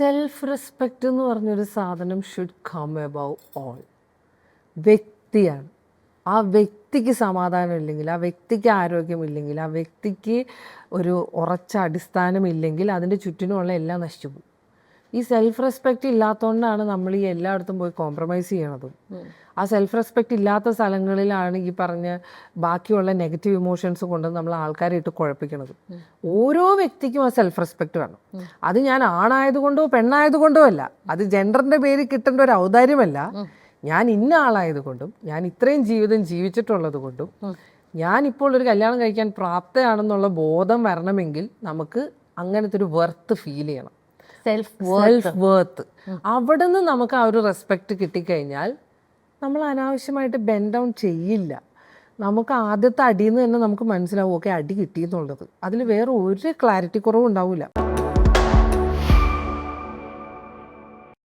Self respect എന്ന് പറഞ്ഞൊരു സാധനം ഷുഡ് കം എബവ് ഓൾ. വ്യക്തിയാണ്. ആ വ്യക്തിക്ക് സമാധാനം ഇല്ലെങ്കിൽ, ആ വ്യക്തിക്ക് ആരോഗ്യമില്ലെങ്കിൽ, ആ വ്യക്തിക്ക് ഒരു ഉറച്ച അടിസ്ഥാനമില്ലെങ്കിൽ അതിൻ്റെ ചുറ്റിനുമുള്ള എല്ലാം നശിച്ചു പോകും. ഈ സെൽഫ് റെസ്പെക്റ്റ് ഇല്ലാത്തതുകൊണ്ടാണ് നമ്മൾ ഈ എല്ലായിടത്തും പോയി കോംപ്രമൈസ് ചെയ്യണതും. ആ സെൽഫ് റെസ്പെക്റ്റ് ഇല്ലാത്ത സ്ഥലങ്ങളിലാണ് ഈ പറഞ്ഞ ബാക്കിയുള്ള നെഗറ്റീവ് ഇമോഷൻസ് കൊണ്ട് നമ്മൾ ആൾക്കാരെ ഇട്ട് കുഴപ്പിക്കണത്. ഓരോ വ്യക്തിക്കും ആ സെൽഫ് റെസ്പെക്റ്റ് വേണം. അത് ഞാൻ ആണായതുകൊണ്ടോ പെണ്ണായതുകൊണ്ടോ അല്ല, അത് ജെൻഡറിൻ്റെ പേരിൽ കിട്ടേണ്ട ഒരു ഔദാര്യമല്ല. ഞാൻ ഇന്ന ആളായതുകൊണ്ടും ഞാൻ ഇത്രയും ജീവിതം ജീവിച്ചിട്ടുള്ളത് കൊണ്ടും ഞാനിപ്പോൾ ഒരു കല്യാണം കഴിക്കാൻ പ്രാപ്തയാണെന്നുള്ള ബോധം വരണമെങ്കിൽ നമുക്ക് അങ്ങനത്തെ ഒരു വെർത്ത് ഫീൽ ചെയ്യണം. സെൽഫ് വേർത്ത്. അവിടെ നിന്ന് നമുക്ക് ആ ഒരു റെസ്പെക്റ്റ് കിട്ടിക്കഴിഞ്ഞാൽ നമ്മൾ അനാവശ്യമായിട്ട് ബെൻഡ് ഡൗൺ ചെയ്യില്ല. നമുക്ക് ആദ്യത്തെ അടിയിൽ നിന്ന് തന്നെ നമുക്ക് മനസ്സിലാവും, ഓക്കെ അടി കിട്ടിയെന്നുള്ളത്. അതിൽ വേറെ ഒരു ക്ലാരിറ്റി കുറവും ഉണ്ടാവില്ല.